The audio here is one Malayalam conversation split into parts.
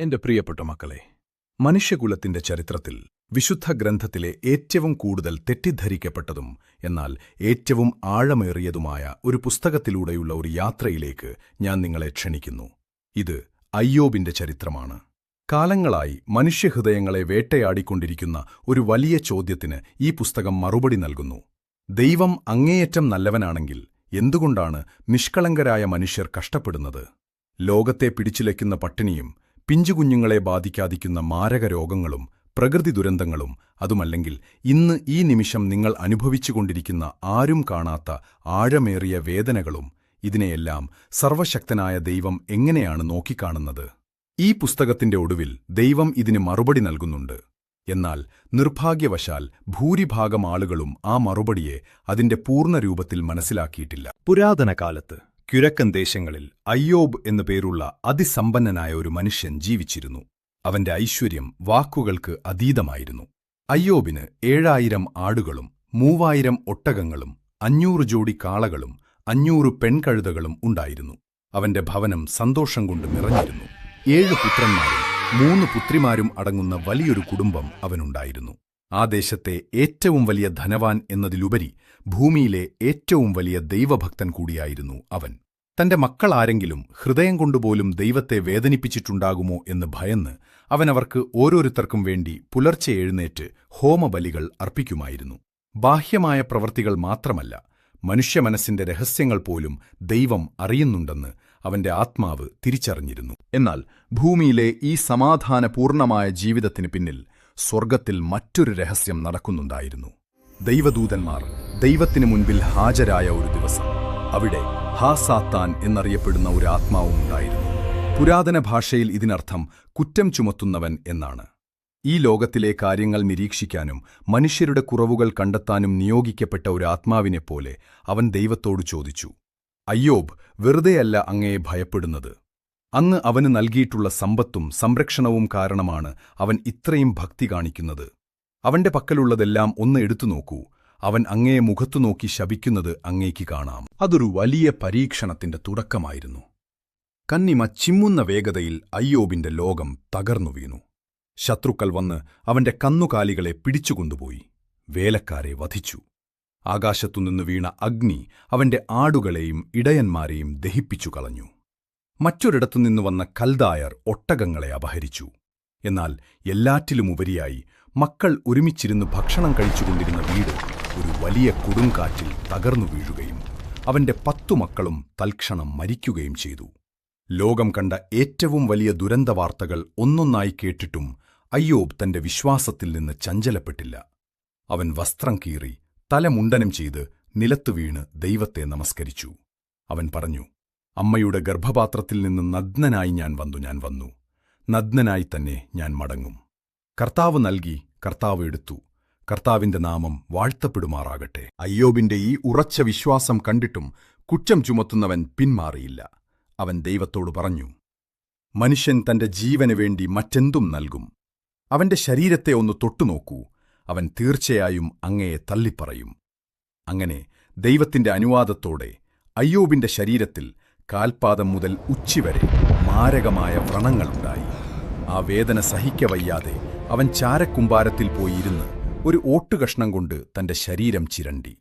എന്റെ പ്രിയപ്പെട്ട മക്കളെ, മനുഷ്യകുലത്തിന്റെ ചരിത്രത്തിൽ വിശുദ്ധ ഗ്രന്ഥത്തിലെ ഏറ്റവും കൂടുതൽ തെറ്റിദ്ധരിക്കപ്പെട്ടതും എന്നാൽ ഏറ്റവും ആഴമേറിയതുമായ ഒരു പുസ്തകത്തിലൂടെയുള്ള ഒരു യാത്രയിലേക്ക് ഞാൻ നിങ്ങളെ ക്ഷണിക്കുന്നു. ഇത് അയ്യോബിന്റെ ചരിത്രമാണ്. കാലങ്ങളായി മനുഷ്യഹൃദയങ്ങളെ വേട്ടയാടിക്കൊണ്ടിരിക്കുന്ന ഒരു വലിയ ചോദ്യത്തിന് ഈ പുസ്തകം മറുപടി നൽകുന്നു. ദൈവം അങ്ങേയറ്റം നല്ലവനാണെങ്കിൽ എന്തുകൊണ്ടാണ് നിഷ്കളങ്കരായ മനുഷ്യർ കഷ്ടപ്പെടുന്നത്? ലോകത്തെ പിടിച്ചുലയ്ക്കുന്ന പട്ടിണിയും പിഞ്ചുകുഞ്ഞുങ്ങളെ ബാധിക്കാതിരിക്കുന്ന മാരകരോഗങ്ങളും പ്രകൃതി ദുരന്തങ്ങളും അതുമല്ലെങ്കിൽ ഇന്ന് ഈ നിമിഷം നിങ്ങൾ അനുഭവിച്ചുകൊണ്ടിരിക്കുന്ന ആരും കാണാത്ത ആഴമേറിയ വേദനകളും ഇതിനെയെല്ലാം സർവശക്തനായ ദൈവം എങ്ങനെയാണ് നോക്കിക്കാണുന്നത്? ഈ പുസ്തകത്തിന്റെ ഒടുവിൽ ദൈവം ഇതിന് മറുപടി നൽകുന്നുണ്ട്. എന്നാൽ നിർഭാഗ്യവശാൽ ഭൂരിഭാഗം ആളുകളും ആ മറുപടിയെ അതിന്റെ പൂർണ്ണരൂപത്തിൽ മനസ്സിലാക്കിയിട്ടില്ല. പുരാതന കാലത്ത് കിഴക്കൻ ദേശങ്ങളിൽ അയ്യോബ് എന്നു പേരുള്ള അതിസമ്പന്നനായ ഒരു മനുഷ്യൻ ജീവിച്ചിരുന്നു. അവന്റെ ഐശ്വര്യം വാക്കുകൾക്ക് അതീതമായിരുന്നു. അയ്യോബിന് 7000 ആടുകളും 3000 ഒട്ടകങ്ങളും 500 ജോഡി കാളകളും 500 പെൺകഴുതകളും ഉണ്ടായിരുന്നു. അവന്റെ ഭവനം സന്തോഷം കൊണ്ട് നിറഞ്ഞിരുന്നു. 7 പുത്രന്മാരും 3 പുത്രിമാരും അടങ്ങുന്ന വലിയൊരു കുടുംബം അവനുണ്ടായിരുന്നു. ആ ദേശത്തെ ഏറ്റവും വലിയ ധനവാൻ എന്നതിലുപരി ഭൂമിയിലെ ഏറ്റവും വലിയ ദൈവഭക്തൻ കൂടിയായിരുന്നു അവൻ. തന്റെ മക്കളാരെങ്കിലും ഹൃദയം കൊണ്ടുപോലും ദൈവത്തെ വേദനിപ്പിച്ചിട്ടുണ്ടാകുമോ എന്ന് ഭയന്ന് അവനവർക്ക് ഓരോരുത്തർക്കും വേണ്ടി പുലർച്ചെ എഴുന്നേറ്റ് ഹോമബലികൾ അർപ്പിക്കുമായിരുന്നു. ബാഹ്യമായ പ്രവൃത്തികൾ മാത്രമല്ല, മനുഷ്യമനസ്സിന്റെ രഹസ്യങ്ങൾ പോലും ദൈവം അറിയുന്നുണ്ടെന്ന് അവന്റെ ആത്മാവ് തിരിച്ചറിഞ്ഞിരുന്നു. എന്നാൽ ഭൂമിയിലെ ഈ സമാധാനപൂർണമായ ജീവിതത്തിന് പിന്നിൽ സ്വർഗ്ഗത്തിൽ മറ്റൊരു രഹസ്യം നടക്കുന്നുണ്ടായിരുന്നു. ദൈവദൂതന്മാർ ദൈവത്തിനു മുൻപിൽ ഹാജരായ ഒരു ദിവസം അവിടെ ഹാസാത്താൻ എന്നറിയപ്പെടുന്ന ഒരു ആത്മാവും ഉണ്ടായിരുന്നു. പുരാതന ഭാഷയിൽ ഇതിനർത്ഥം കുറ്റം ചുമത്തുന്നവൻ എന്നാണ്. ഈ ലോകത്തിലെ കാര്യങ്ങൾ നിരീക്ഷിക്കാനും മനുഷ്യരുടെ കുറവുകൾ കണ്ടെത്താനും നിയോഗിക്കപ്പെട്ട ഒരു ആത്മാവിനെപ്പോലെ അവൻ ദൈവത്തോട് ചോദിച്ചു, അയ്യോബ് വെറുതെയല്ല അങ്ങയെ ഭയപ്പെടുന്നത്. അങ്ങ് അവന് നൽകിയിട്ടുള്ള സമ്പത്തും സംരക്ഷണവും കാരണമാണ് അവൻ ഇത്രയും ഭക്തി കാണിക്കുന്നത്. അവന്റെ പക്കലുള്ളതെല്ലാം ഒന്ന് എടുത്തു നോക്കൂ. അവൻ അങ്ങയെ മുഖത്തുനോക്കി ശപിക്കുന്നത് അങ്ങേക്ക് കാണാം. അതൊരു വലിയ പരീക്ഷണത്തിന്റെ തുടക്കമായിരുന്നു. കന്നിമ ചിമ്മുന്ന വേഗതയിൽ അയ്യോബിന്റെ ലോകം തകർന്നു വീണു. ശത്രുക്കൾ വന്ന് അവന്റെ കന്നുകാലികളെ പിടിച്ചുകൊണ്ടുപോയി. വേലക്കാരെ വധിച്ചു. ആകാശത്തുനിന്ന് വീണ അഗ്നി അവന്റെ ആടുകളെയും ഇടയന്മാരെയും ദഹിപ്പിച്ചു കളഞ്ഞു. മറ്റൊരിടത്തുനിന്നു വന്ന കൽദായർ ഒട്ടകങ്ങളെ അപഹരിച്ചു. എന്നാൽ എല്ലാറ്റിലുമുപരിയായി മക്കൾ ഒരുമിച്ചിരുന്ന് ഭക്ഷണം കഴിച്ചുകൊണ്ടിരുന്ന വീട് ഒരു വലിയ കൊടുങ്കാറ്റിൽ തകർന്നു വീഴുകയും അവന്റെ 10 മക്കളും തൽക്ഷണം മരിക്കുകയും ചെയ്തു. ലോകം കണ്ട ഏറ്റവും വലിയ ദുരന്തവാർത്തകൾ ഒന്നൊന്നായി കേട്ടിട്ടും അയ്യോബ് തന്റെ വിശ്വാസത്തിൽ നിന്ന് ചഞ്ചലപ്പെട്ടില്ല. അവൻ വസ്ത്രം കീറി തലമുണ്ടനം ചെയ്ത് നിലത്തു വീണ് ദൈവത്തെ നമസ്കരിച്ചു. അവൻ പറഞ്ഞു, അമ്മയുടെ ഗർഭപാത്രത്തിൽ നിന്ന് നഗ്നനായി ഞാൻ വന്നു. നഗ്നനായി തന്നെ ഞാൻ മടങ്ങും. കർത്താവ് നൽകി, കർത്താവ് എടുത്തു. കർത്താവിന്റെ നാമം വാഴ്ത്തപ്പെടുമാറാകട്ടെ. അയ്യോബിന്റെ ഈ ഉറച്ച വിശ്വാസം കണ്ടിട്ടും കുറ്റം ചുമത്തുന്നവൻ പിന്മാറിയില്ല. അവൻ ദൈവത്തോട് പറഞ്ഞു, മനുഷ്യൻ തന്റെ ജീവന് വേണ്ടി മറ്റെന്തും നൽകും. അവന്റെ ശരീരത്തെ ഒന്ന് തൊട്ടുനോക്കൂ. അവൻ തീർച്ചയായും അങ്ങയെ തള്ളിപ്പറയും. അങ്ങനെ ദൈവത്തിന്റെ അനുവാദത്തോടെ അയ്യോബിന്റെ ശരീരത്തിൽ കാൽപാദം മുതൽ ഉച്ചിവരെ മാരകമായ വ്രണങ്ങളുണ്ടായി. ആ വേദന സഹിക്കവയ്യാതെ അവൻ ചാരക്കുമ്പാരത്തിൽ പോയിരുന്ന് ഒരു ഓട്ടുകഷ്ണം കൊണ്ട് തന്റെ ശരീരം ചിരണ്ടി.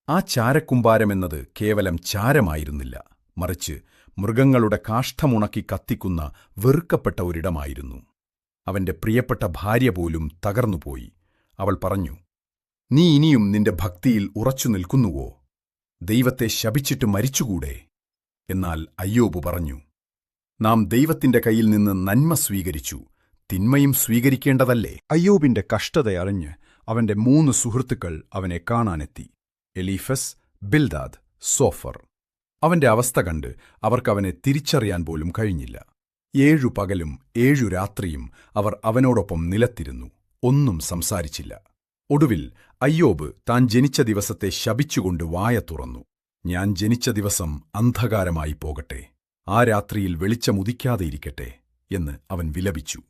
ആ ചാരക്കുമ്പാരമെന്നത് കേവലം ചാരമായിരുന്നില്ല, മറിച്ച് മൃഗങ്ങളുടെ കാഷ്ഠമുണക്കി കത്തിക്കുന്ന വെറുക്കപ്പെട്ട ഒരിടമായിരുന്നു. അവന്റെ പ്രിയപ്പെട്ട ഭാര്യ പോലും തകർന്നുപോയി. അവൾ പറഞ്ഞു, നീ ഇനിയും നിന്റെ ഭക്തിയിൽ ഉറച്ചു നിൽക്കുന്നുവോ? ദൈവത്തെ ശപിച്ചിട്ട് മരിച്ചുകൂടെ? എന്നാൽ അയ്യോബ് പറഞ്ഞു, നാം ദൈവത്തിന്റെ കയ്യിൽ നിന്ന് നന്മ സ്വീകരിച്ചു, തിന്മയും സ്വീകരിക്കേണ്ടതല്ലേ? അയ്യോബിന്റെ കഷ്ടതയറിഞ്ഞ് അവന്റെ 3 സുഹൃത്തുക്കൾ അവനെ കാണാനെത്തി: എലീഫസ്, ബിൽദാദ്, സോഫർ. അവന്റെ അവസ്ഥ കണ്ട് അവർക്കവനെ തിരിച്ചറിയാൻ പോലും കഴിഞ്ഞില്ല. 7 പകലും 7 രാത്രിയും അവർ അവനോടൊപ്പം നിലത്തിരുന്നു, ഒന്നും സംസാരിച്ചില്ല. ഒടുവിൽ അയ്യോബ് താൻ ജനിച്ച ദിവസത്തെ ശപിച്ചുകൊണ്ട് വായ തുറന്നു. ഞാൻ ജനിച്ച ദിവസം അന്ധകാരമായി പോകട്ടെ, ആ രാത്രിയിൽ വെളിച്ചമുദിക്കാതെയിരിക്കട്ടെ എന്ന് അവൻ വിലപിച്ചു.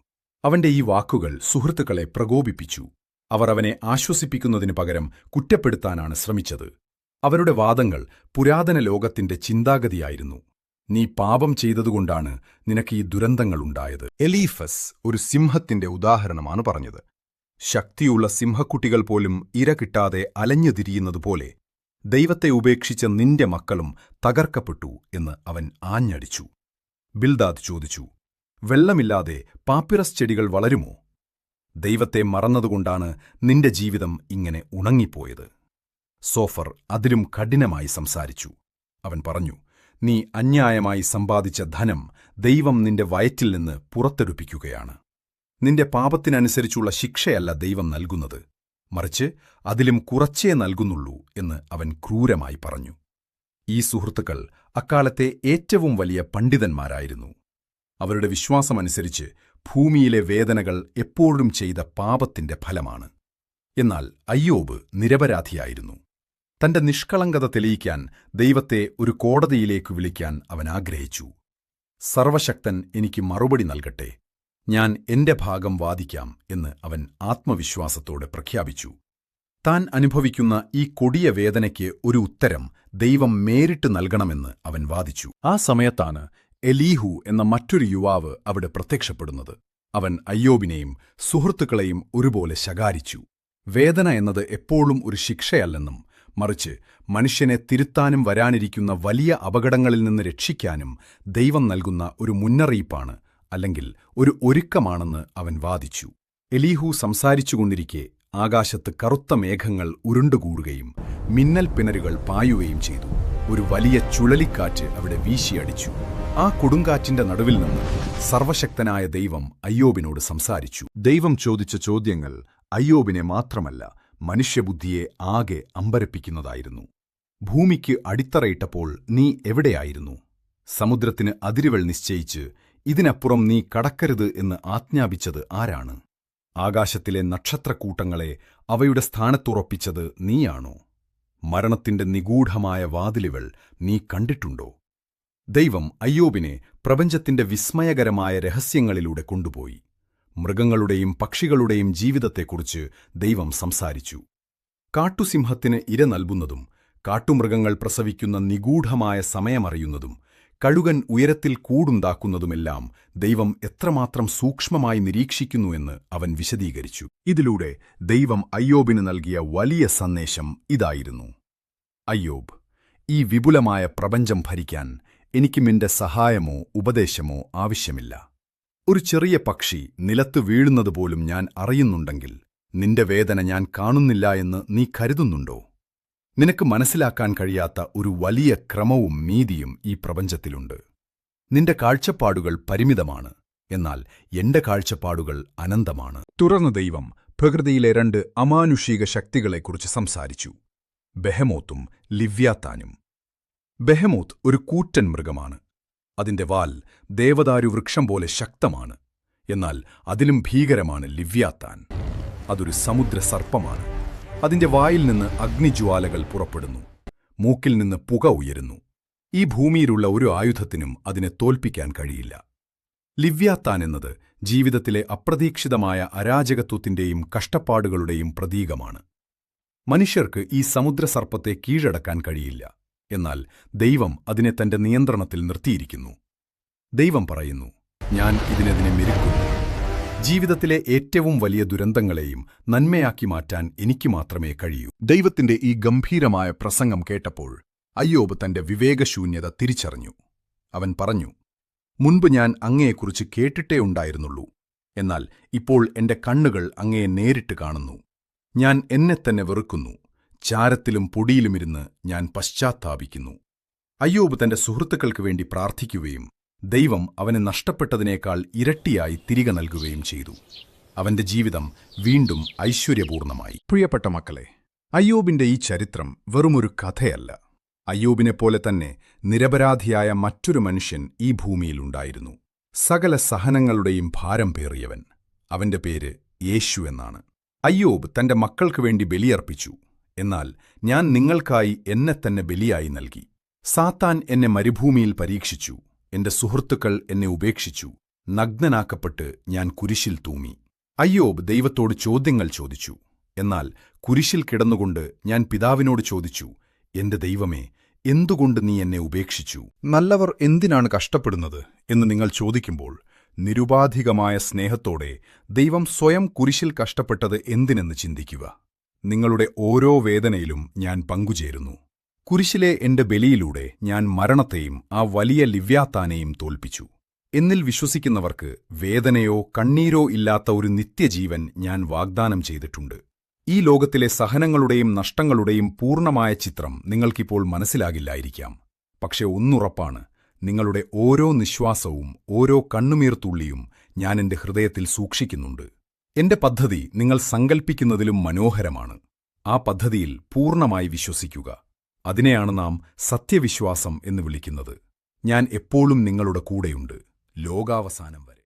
അവന്റെ ഈ വാക്കുകൾ സുഹൃത്തുക്കളെ പ്രകോപിപ്പിച്ചു. അവർ അവനെ ആശ്വസിപ്പിക്കുന്നതിനു പകരം കുറ്റപ്പെടുത്താനാണ് ശ്രമിച്ചത്. അവരുടെ വാദങ്ങൾ പുരാതന ലോകത്തിന്റെ ചിന്താഗതിയായിരുന്നു. നീ പാപം ചെയ്തതുകൊണ്ടാണ് നിനക്ക് ഈ ദുരന്തങ്ങളുണ്ടായത്. എലീഫസ് ഒരു സിംഹത്തിന്റെ ഉദാഹരണമാണ് പറഞ്ഞത്. ശക്തിയുള്ള സിംഹക്കുട്ടികൾ പോലും ഇര കിട്ടാതെ അലഞ്ഞുതിരിയുന്നതുപോലെ ദൈവത്തെ ഉപേക്ഷിച്ച നിന്റെ മക്കളും തകർക്കപ്പെട്ടു എന്ന് അവൻ ആഞ്ഞടിച്ചു. ബിൽദാദ് ചോദിച്ചു, വെള്ളമില്ലാതെ പാപ്പിറസ് ചെടികൾ വളരുമോ? ദൈവത്തെ മറന്നതുകൊണ്ടാണ് നിന്റെ ജീവിതം ഇങ്ങനെ ഉണങ്ങിപ്പോയത്. സോഫർ അതിലും കഠിനമായി സംസാരിച്ചു. അവൻ പറഞ്ഞു, നീ അന്യായമായി സമ്പാദിച്ച ധനം ദൈവം നിന്റെ വയറ്റിൽ നിന്ന് പുറത്തെടുപ്പിക്കുകയാണ്. നിന്റെ പാപത്തിനനുസരിച്ചുള്ള ശിക്ഷയല്ല ദൈവം നൽകുന്നത്, മറിച്ച് അതിലും കുറച്ചേ നൽകുന്നുള്ളൂ എന്ന് അവൻ ക്രൂരമായി പറഞ്ഞു. ഈ സുഹൃത്തുക്കൾ അക്കാലത്തെ ഏറ്റവും വലിയ പണ്ഡിതന്മാരായിരുന്നു. അവരുടെ വിശ്വാസമനുസരിച്ച് ഭൂമിയിലെ വേദനകൾ എപ്പോഴും ചെയ്ത പാപത്തിന്റെ ഫലമാണ്. എന്നാൽ അയ്യോബ് നിരപരാധിയായിരുന്നു. തന്റെ നിഷ്കളങ്കത തെളിയിക്കാൻ ദൈവത്തെ ഒരു കോടതിയിലേക്ക് വിളിക്കാൻ അവൻ ആഗ്രഹിച്ചു. സർവശക്തൻ എനിക്ക് മറുപടി നൽകട്ടെ, ഞാൻ എന്റെ ഭാഗം വാദിക്കാം എന്ന് അവൻ ആത്മവിശ്വാസത്തോടെ പ്രഖ്യാപിച്ചു. താൻ അനുഭവിക്കുന്ന ഈ കൊടിയ വേദനയ്ക്ക് ഒരു ഉത്തരം ദൈവം നേരിട്ട് നൽകണമെന്ന് അവൻ വാദിച്ചു. ആ സമയത്താണ് എലീഹു എന്ന മറ്റൊരു യുവാവ് അവിടെ പ്രത്യക്ഷപ്പെടുന്നത്. അവൻ അയ്യോബിനെയും സുഹൃത്തുക്കളെയും ഒരുപോലെ ശകാരിച്ചു. വേദന എന്നത് എപ്പോഴും ഒരു ശിക്ഷയല്ലെന്നും, മറിച്ച് മനുഷ്യനെ തിരുത്താനും വരാനിരിക്കുന്ന വലിയ അപകടങ്ങളിൽ നിന്ന് രക്ഷിക്കാനും ദൈവം നൽകുന്ന ഒരു മുന്നറിയിപ്പാണ്, അല്ലെങ്കിൽ ഒരു ഒരുക്കമാണെന്ന് അവൻ വാദിച്ചു. എലീഹു സംസാരിച്ചുകൊണ്ടിരിക്കെ ആകാശത്ത് കറുത്ത മേഘങ്ങൾ ഉരുണ്ടുകൂടുകയും മിന്നൽ പിണരുകൾ പായുകയും ചെയ്തു. ഒരു വലിയ ചുഴലിക്കാറ്റ് അവിടെ വീശിയടിച്ചു. ആ കൊടുങ്കാറ്റിന്റെ നടുവിൽ നിന്ന് സർവശക്തനായ ദൈവം അയ്യോബിനോട് സംസാരിച്ചു. ദൈവം ചോദിച്ച ചോദ്യങ്ങൾ അയ്യോബിനെ മാത്രമല്ല, മനുഷ്യബുദ്ധിയെ ആകെ അമ്പരപ്പിക്കുന്നതായിരുന്നു. ഭൂമിക്ക് അടിത്തറയിട്ടപ്പോൾ നീ എവിടെയായിരുന്നു? സമുദ്രത്തിന് അതിരുകൾ നിശ്ചയിച്ച് ഇതിനപ്പുറം നീ കടക്കരുത് എന്ന് ആജ്ഞാപിച്ചത് ആരാണ്? ആകാശത്തിലെ നക്ഷത്രക്കൂട്ടങ്ങളെ അവയുടെ സ്ഥാനത്തുറപ്പിച്ചത് നീയാണോ? മരണത്തിന്റെ നിഗൂഢമായ വാതിലുകൾ നീ കണ്ടിട്ടുണ്ടോ? ദൈവം അയ്യോബിനെ പ്രപഞ്ചത്തിന്റെ വിസ്മയകരമായ രഹസ്യങ്ങളിലൂടെ കൊണ്ടുപോയി. മൃഗങ്ങളുടെയും പക്ഷികളുടെയും ജീവിതത്തെക്കുറിച്ച് ദൈവം സംസാരിച്ചു. കാട്ടുസിംഹത്തിന് ഇര നൽകുന്നതും കാട്ടുമൃഗങ്ങൾ പ്രസവിക്കുന്ന നിഗൂഢമായ സമയമറിയുന്നതും കഴുകൻ ഉയരത്തിൽ കൂടുണ്ടാക്കുന്നതുമെല്ലാം ദൈവം എത്രമാത്രം സൂക്ഷ്മമായി നിരീക്ഷിക്കുന്നുവെന്ന് അവൻ വിശദീകരിച്ചു. ഇതിലൂടെ ദൈവം അയ്യോബിന് നൽകിയ വലിയ സന്ദേശം ഇതായിരുന്നു: അയ്യോബ്, ഈ വിപുലമായ പ്രപഞ്ചം ഭരിക്കാൻ എനിക്ക് നിന്റെ സഹായമോ ഉപദേശമോ ആവശ്യമില്ല. ഒരു ചെറിയ പക്ഷി നിലത്ത് വീഴുന്നതുപോലും ഞാൻ അറിയുന്നുണ്ടെങ്കിൽ നിന്റെ വേദന ഞാൻ കാണുന്നില്ല എന്ന് നീ കരുതുന്നുണ്ടോ? നിനക്ക് മനസ്സിലാക്കാൻ കഴിയാത്ത ഒരു വലിയ ക്രമവും നീതിയും ഈ പ്രപഞ്ചത്തിലുണ്ട്. നിന്റെ കാഴ്ചപ്പാടുകൾ പരിമിതമാണ്, എന്നാൽ എന്റെ കാഴ്ചപ്പാടുകൾ അനന്തമാണ്. തുടർന്ന് ദൈവം പ്രകൃതിയിലെ 2 അമാനുഷിക ശക്തികളെക്കുറിച്ച് സംസാരിച്ചു: ബെഹമോത്തും ലിവ്യാത്താനും. ബെഹമോത്ത് ഒരു കൂറ്റൻ മൃഗമാണ്. അതിന്റെ വാൽ ദേവദാരു വൃക്ഷം പോലെ ശക്തമാണ്. എന്നാൽ അതിലും ഭീകരമാണ് ലിവ്യാത്താൻ. അതൊരു സമുദ്ര സർപ്പമാണ്. അതിന്റെ വായിൽ നിന്ന് അഗ്നിജ്വാലകൾ പുറപ്പെടുന്നു. മൂക്കിൽ നിന്ന് പുക ഉയരുന്നു. ഈ ഭൂമിയിലുള്ള ഒരു ആയുധത്തിനും അതിനെ തോൽപ്പിക്കാൻ കഴിയില്ല. ലിവ്യാത്താൻ എന്നത് ജീവിതത്തിലെ അപ്രതീക്ഷിതമായ അരാജകത്വത്തിന്റെയും കഷ്ടപ്പാടുകളുടെയും പ്രതീകമാണ്. മനുഷ്യർക്ക് ഈ സമുദ്രസർപ്പത്തെ കീഴടക്കാൻ കഴിയില്ല. എന്നാൽ ദൈവം അതിനെ തന്റെ നിയന്ത്രണത്തിൽ നിർത്തിയിരിക്കുന്നു. ദൈവം പറയുന്നു, ഞാൻ ഇതിനെ മെരുക്കുന്നു. ജീവിതത്തിലെ ഏറ്റവും വലിയ ദുരന്തങ്ങളെയും നന്മയാക്കി മാറ്റാൻ എനിക്ക് മാത്രമേ കഴിയൂ. ദൈവത്തിന്റെ ഈ ഗംഭീരമായ പ്രസംഗം കേട്ടപ്പോൾ അയ്യോബ് തന്റെ വിവേകശൂന്യത തിരിച്ചറിഞ്ഞു. അവൻ പറഞ്ഞു, മുൻപ് ഞാൻ അങ്ങയെക്കുറിച്ച് കേട്ടിട്ടേ ഉണ്ടായിരുന്നുള്ളൂ. എന്നാൽ ഇപ്പോൾ എന്റെ കണ്ണുകൾ അങ്ങയെ നേരിട്ട് കാണുന്നു. ഞാൻ എന്നെത്തന്നെ വെറുക്കുന്നു. ചാരത്തിലും പൊടിയിലുമിരുന്ന് ഞാൻ പശ്ചാത്താപിക്കുന്നു. അയ്യോബ് തന്റെ സുഹൃത്തുക്കൾക്ക് വേണ്ടി പ്രാർത്ഥിക്കുകയും ദൈവം അവന് നഷ്ടപ്പെട്ടതിനേക്കാൾ ഇരട്ടിയായി തിരികെ നൽകുകയും ചെയ്തു. അവന്റെ ജീവിതം വീണ്ടും ഐശ്വര്യപൂർണമായി. പ്രിയപ്പെട്ട മക്കളെ, അയ്യോബിന്റെ ഈ ചരിത്രം വെറുമൊരു കഥയല്ല. അയ്യോബിനെപ്പോലെ തന്നെ നിരപരാധിയായ മറ്റൊരു മനുഷ്യൻ ഈ ഭൂമിയിലുണ്ടായിരുന്നു. സകല സഹനങ്ങളുടെയും ഭാരം പേറിയവൻ. അവന്റെ പേര് യേശു എന്നാണ്. അയ്യോബ് തന്റെ മക്കൾക്ക് വേണ്ടി ബലിയർപ്പിച്ചു. എന്നാൽ ഞാൻ നിങ്ങൾക്കായി എന്നെത്തന്നെ ബലിയായി നൽകി. സാത്താൻ എന്നെ മരുഭൂമിയിൽ പരീക്ഷിച്ചു. എന്റെ സുഹൃത്തുക്കൾ എന്നെ ഉപേക്ഷിച്ചു. നഗ്നനാക്കപ്പെട്ട് ഞാൻ കുരിശിൽ തൂങ്ങി. അയ്യോബ് ദൈവത്തോട് ചോദ്യങ്ങൾ ചോദിച്ചു. എന്നാൽ കുരിശിൽ കിടന്നുകൊണ്ട് ഞാൻ പിതാവിനോട് ചോദിച്ചു, എന്റെ ദൈവമേ, എന്തുകൊണ്ട് നീ എന്നെ ഉപേക്ഷിച്ചു? നല്ലവർ എന്തിനാണ് കഷ്ടപ്പെടുന്നത് എന്ന് നിങ്ങൾ ചോദിക്കുമ്പോൾ, നിരുപാധികമായ സ്നേഹത്തോടെ ദൈവം സ്വയം കുരിശിൽ കഷ്ടപ്പെട്ടത് എന്തിനെന്ന് ചിന്തിക്കുക. നിങ്ങളുടെ ഓരോ വേദനയിലും ഞാൻ പങ്കുചേരുന്നു. കുരിശിലെ എന്റെ ബലിയിലൂടെ ഞാൻ മരണത്തെയും ആ വലിയ ലിവ്യാത്താനെയും തോൽപ്പിച്ചു. എന്നിൽ വിശ്വസിക്കുന്നവർക്ക് വേദനയോ കണ്ണീരോ ഇല്ലാത്ത ഒരു നിത്യജീവൻ ഞാൻ വാഗ്ദാനം ചെയ്തിട്ടുണ്ട്. ഈ ലോകത്തിലെ സഹനങ്ങളുടെയും നഷ്ടങ്ങളുടെയും പൂർണ്ണമായ ചിത്രം നിങ്ങൾക്കിപ്പോൾ മനസ്സിലാകില്ലായിരിക്കാം. പക്ഷെ ഒന്നുറപ്പാണ്, നിങ്ങളുടെ ഓരോ നിശ്വാസവും ഓരോ കണ്ണുനീർത്തുള്ളിയും ഞാൻ എന്റെ ഹൃദയത്തിൽ സൂക്ഷിക്കുന്നുണ്ട്. എന്റെ പദ്ധതി നിങ്ങൾ സങ്കൽപ്പിക്കുന്നതിലും മനോഹരമാണ്. ആ പദ്ധതിയിൽ പൂർണ്ണമായി വിശ്വസിക്കുക. അതിനെയാണ് നാം സത്യവിശ്വാസം എന്ന് വിളിക്കുന്നത്. ഞാൻ എപ്പോഴും നിങ്ങളുടെ കൂടെയുണ്ട്, ലോകാവസാനം വരെ.